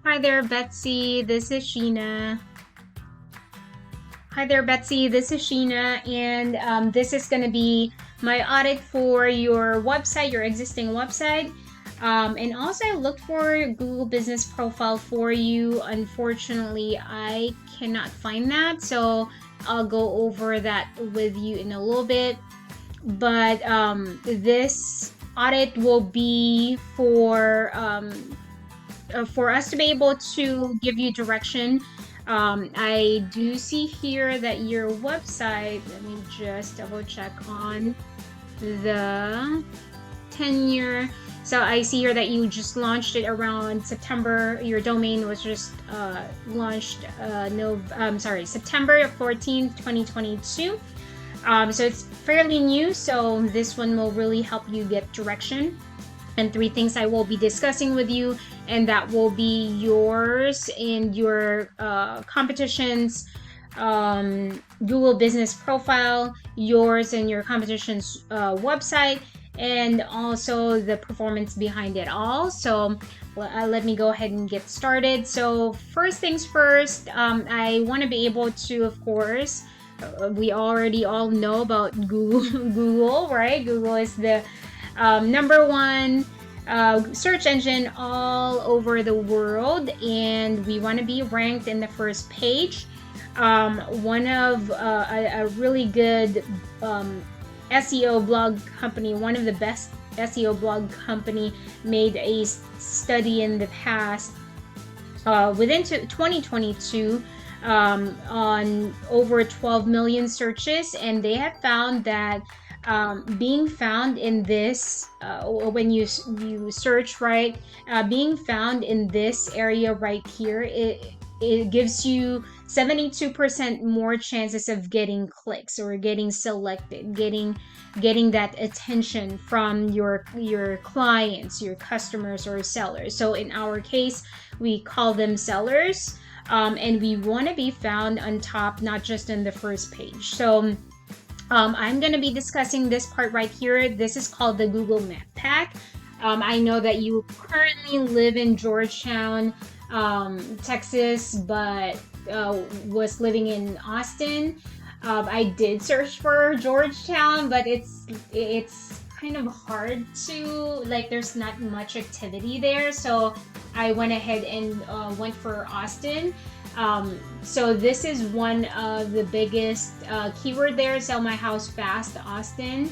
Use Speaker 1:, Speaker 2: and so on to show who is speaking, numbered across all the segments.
Speaker 1: Hi there, Betsy. This is Sheena. Hi there, Betsy. This is Sheena, and this is going to be my audit for your website, your existing website. And also, I looked for Google Business Profile for you. Unfortunately, I cannot find that, so I'll go over that with you in a little bit. But this audit will be for us to be able to give you direction. I do see here that your website, let me just double check on the tenure. So I see here that you just launched it around September. Your domain was just launched September 14th, 2022. So it's fairly new, so this one will really help you get direction. And 3 things I will be discussing with you, and that will be yours and your competition's Google Business Profile, yours and your competition's website, and also the performance behind it all. So let me go ahead and get started. So first things first, I want to be able to, of course, we already all know about Google, right? Google is the number one search engine all over the world, and we want to be ranked in the first page. One of a really good SEO blog company, one of the best SEO blog company, made a study in the past within 2022 on over 12 million searches, and they have found that being found in this when you search, right, being found in this area right here, it gives you 72% more chances of getting clicks or getting selected, getting that attention from your clients, your customers, or sellers. So in our case, we call them sellers, and we want to be found on top, not just in the first page. So I'm going to be discussing this part right here. This is called the Google Map Pack. I know that you currently live in Georgetown, Texas, but was living in Austin. I did search for Georgetown, but it's kind of hard to, like, there's not much activity there. So I went ahead and went for Austin. So this is one of the biggest keyword there, sell my house fast, Austin.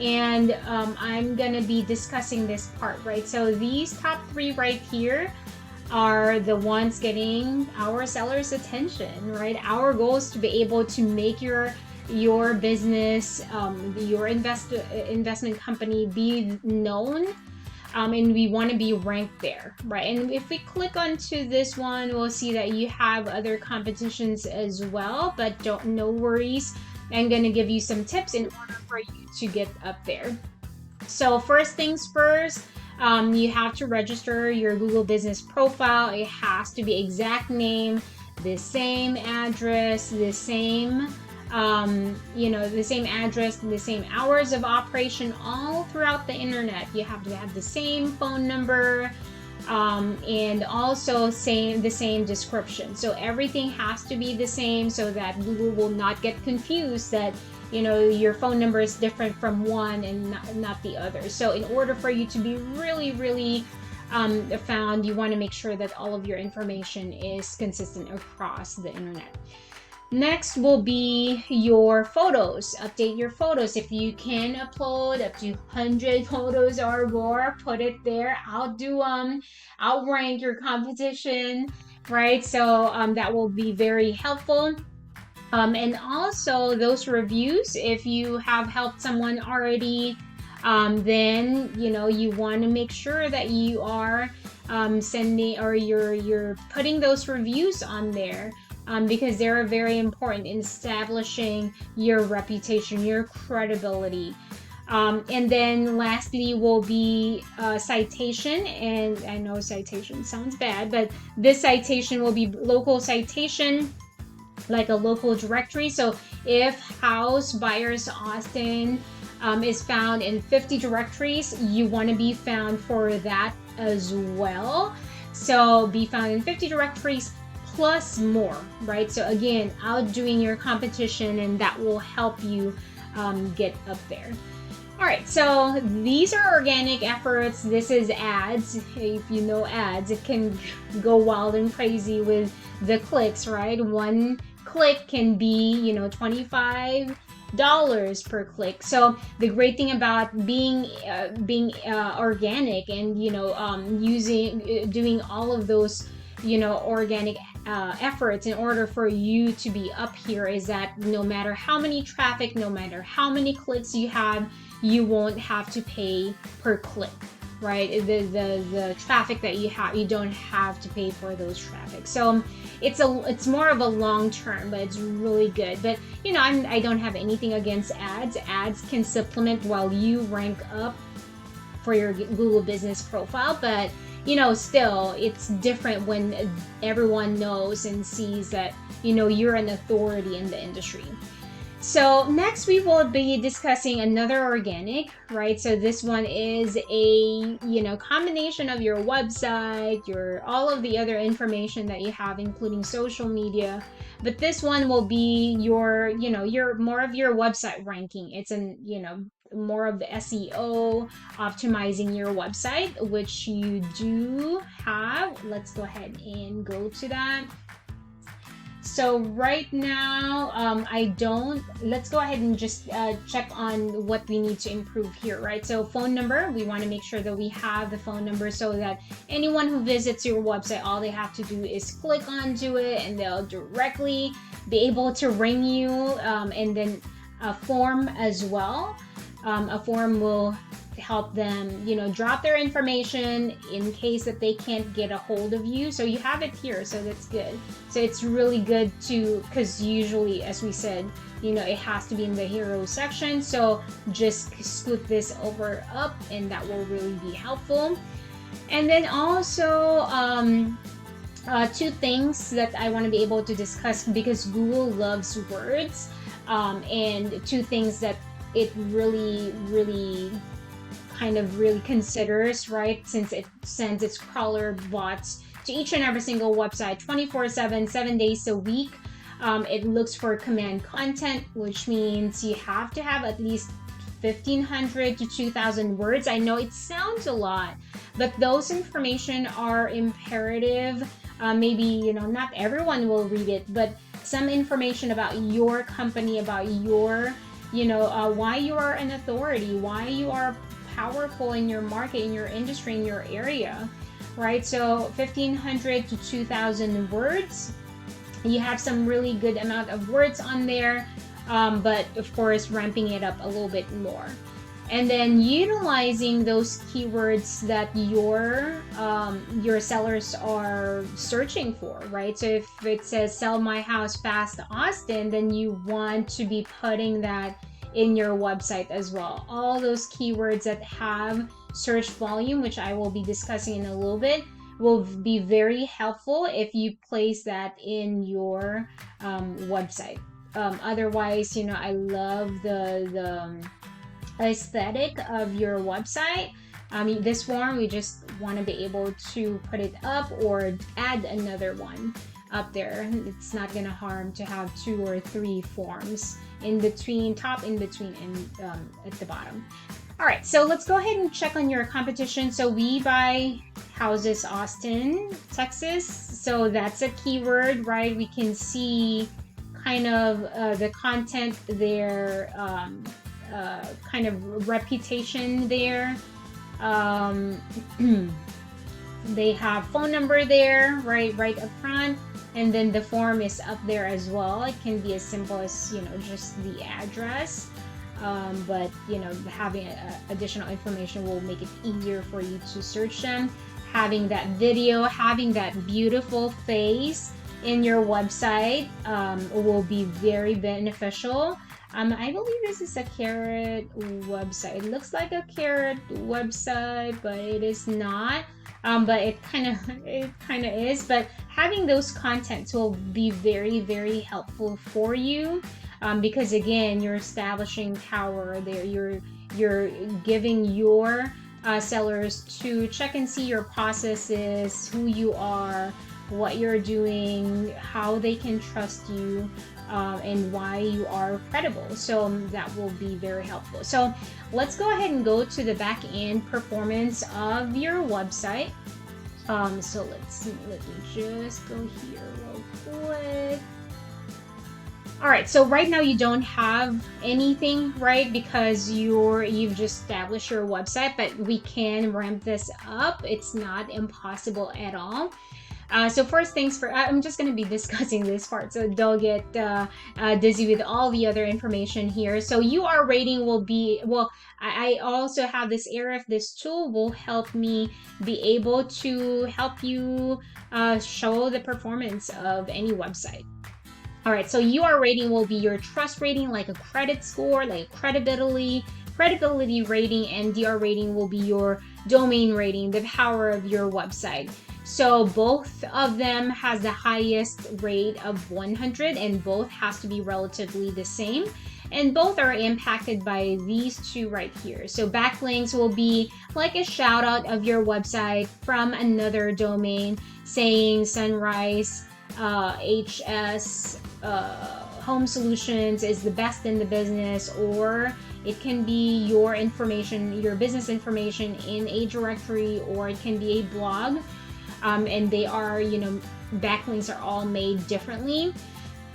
Speaker 1: And I'm gonna be discussing this part, right? So these top 3 right here are the ones getting our sellers' attention, right? Our goal is to be able to make your business, your investment company be known. And we want to be ranked there, right? And if we click onto this one, we'll see that you have other competitions as well, but no worries. I'm going to give you some tips in order for you to get up there. So first things first, you have to register your Google Business Profile. It has to be exact name, the same address, the same the same address, the same hours of operation all throughout the internet. You have to have the same phone number, and also the same description. So everything has to be the same so that Google will not get confused that your phone number is different from one and not the other. So in order for you to be really found, you want to make sure that all of your information is consistent across the internet. Next will be your photos. Update your photos. If you can upload up to 100 photos or more, put it there. Outrank your competition, right? So that will be very helpful. And also those reviews, if you have helped someone already, then you want to make sure that you are sending, or you're putting those reviews on there. Because they're very important in establishing your reputation, your credibility. And then lastly will be citation. And I know citation sounds bad, but this citation will be local citation, like a local directory. So if House Buyers Austin is found in 50 directories, you want to be found for that as well. So be found in 50 directories plus more, right? So again, outdoing your competition, and that will help you get up there. All right, so these are organic efforts. This is ads. If you know ads, it can go wild and crazy with the clicks, right? One click can be, you know, $25 per click. So the great thing about being organic and, you know, doing all of those, you know, organic efforts in order for you to be up here is that no matter how many traffic, no matter how many clicks you have, you won't have to pay per click, right? The traffic that you have, you don't have to pay for those traffic. So it's more of a long term, but it's really good. But you know, I don't have anything against ads. Ads can supplement while you rank up for your Google business profile, but you know, still it's different when everyone knows and sees that, you know, you're an authority in the industry. So next we will be discussing another organic, right? So this one is a, you know, combination of your website, your all of the other information that you have, including social media. But this one will be your, you know, your more of your website ranking. It's an, you know, more of the SEO, optimizing your website, which you do have. Let's go ahead and go to that. So right now, let's go ahead and just check on what we need to improve here, right? So phone number, we want to make sure that we have the phone number so that anyone who visits your website, all they have to do is click onto it and they'll directly be able to ring you, and then a form as well. A form will help them, you know, drop their information in case that they can't get a hold of you. So you have it here, so that's good. So it's really good to, because usually, as we said, you know, it has to be in the hero section. So just scoot this over up, and that will really be helpful. And then also two things that I want to be able to discuss, because Google loves words, and two things that it really kind of really considers, right? Since it sends its crawler bots to each and every single website 24/7, 7 days a week. It looks for command content, which means you have to have at least 1,500 to 2,000 words. I know it sounds a lot, but those information are imperative. Maybe, you know, not everyone will read it, but some information about your company, about your, you know, why you are an authority, why you are powerful in your market, in your industry, in your area, right? So 1,500 to 2,000 words. You have some really good amount of words on there, but of course ramping it up a little bit more. And then utilizing those keywords that your sellers are searching for, right? So if it says sell my house fast Austin, then you want to be putting that in your website as well. All those keywords that have search volume, which I will be discussing in a little bit, will be very helpful if you place that in your website. Otherwise, you know, I love the aesthetic of your website. This form, we just want to be able to put it up or add another one up there. It's not gonna harm to have 2 or 3 forms in between, top, in between, and at the bottom. All right, so let's go ahead and check on your competition. So we buy houses Austin, Texas. So that's a keyword, right? We can see kind of the content there, kind of reputation there. They have phone number there, right up front, and then the form is up there as well. It can be as simple as, you know, just the address, but you know, having additional information will make it easier for you to search them. Having that video, having that beautiful face in your website will be very beneficial. I believe this is a Carrot website. It looks like a Carrot website, but it is not. But it kind of is. But having those contents will be very, very helpful for you, because again, you're establishing power there. You're giving your sellers to check and see your processes, who you are, what you're doing, how they can trust you, and why you are credible. So that will be very helpful. So let's go ahead and go to the back end performance of your website. So let me just go here real quick. All right, so right now you don't have anything, right? Because you've just established your website, but we can ramp this up. It's not impossible at all. So first things first, I'm just going to be discussing this part, so don't get dizzy with all the other information here. So UR rating will be, well, I also have this area. This tool will help me be able to help you show the performance of any website. All right, so UR rating will be your trust rating, like a credit score, like credibility rating, and DR rating will be your domain rating, the power of your website. So both of them has the highest rate of 100, and both has to be relatively the same. And both are impacted by these two right here. So backlinks will be like a shout out of your website from another domain saying Sunrise HS Home Solutions is the best in the business, or it can be your information, your business information in a directory, or it can be a blog. And they are, backlinks are all made differently.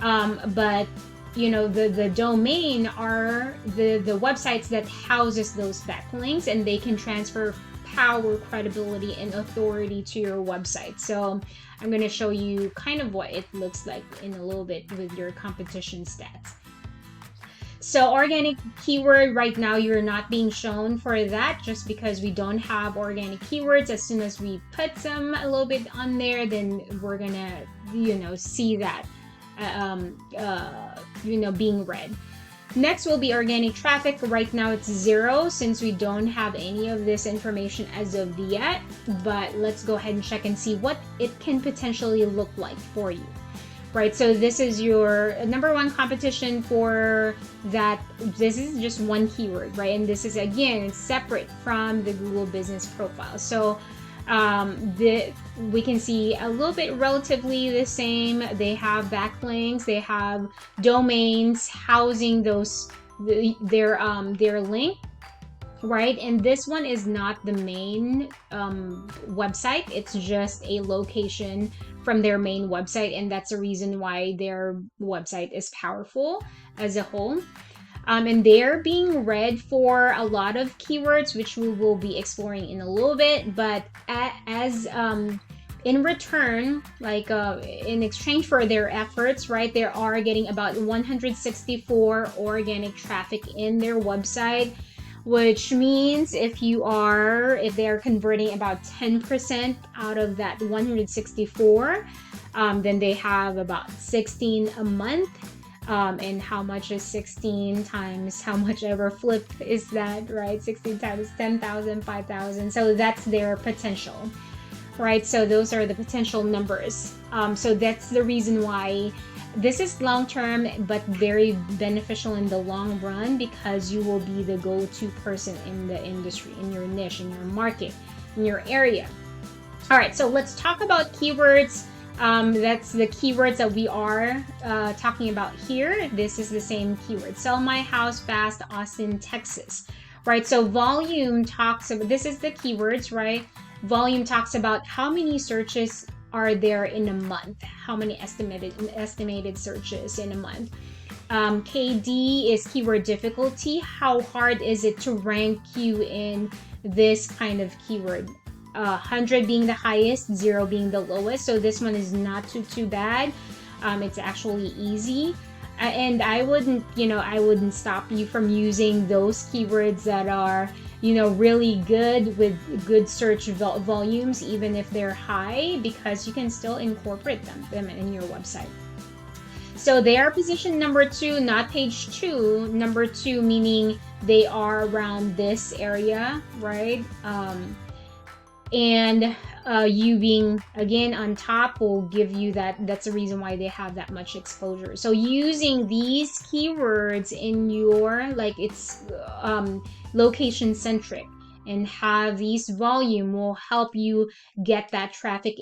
Speaker 1: But the domain are the websites that houses those backlinks, and they can transfer power, credibility, and authority to your website. So I'm going to show you kind of what it looks like in a little bit with your competition stats. So organic keyword, right now you're not being shown for that just because we don't have organic keywords. As soon as we put some a little bit on there, then we're gonna see that being read. Next will be organic traffic. Right now it's 0 since we don't have any of this information as of yet, but let's go ahead and check and see what it can potentially look like for you. Right, so this is your number one competition for that. This is just one keyword, right? And this is, again, it's separate from the Google Business Profile. So we can see a little bit relatively the same. They have backlinks, they have domains housing their link, right? And this one is not the main website. It's just a location from their main website, and that's the reason why their website is powerful as a whole. And they're being read for a lot of keywords, which we will be exploring in a little bit. But as in return, like in exchange for their efforts, right, they are getting about 164 organic traffic in their website, which means if they're converting about 10% out of that 164, then they have about 16 a month. And how much is 16 times how much ever flip is that, right? 16 times 10,000, 5,000. So that's their potential, right? So those are the potential numbers. So that's the reason why this is long-term, but very beneficial in the long run, because you will be the go-to person in the industry, in your niche, in your market, in your area. All right, so let's talk about keywords. That's the keywords that we are talking about here. This is the same keyword. Sell my house fast, Austin, Texas. Right, so volume talks about, this is the keywords, right? Volume talks about how many searches are there in a month, how many estimated searches in a month. KD is keyword difficulty. How hard is it to rank you in this kind of keyword? 100 being the highest, 0 being the lowest. So this one is not too bad. It's actually easy. And I wouldn't stop you from using those keywords that are, really good with good search volumes, even if they're high, because you can still incorporate them in your website. So they are position number 2, not page 2. Number 2 meaning they are around this area, right? And you being again on top will give you that's the reason why they have that much exposure. So using these keywords in your, like, it's location centric, and have these volume will help you get that traffic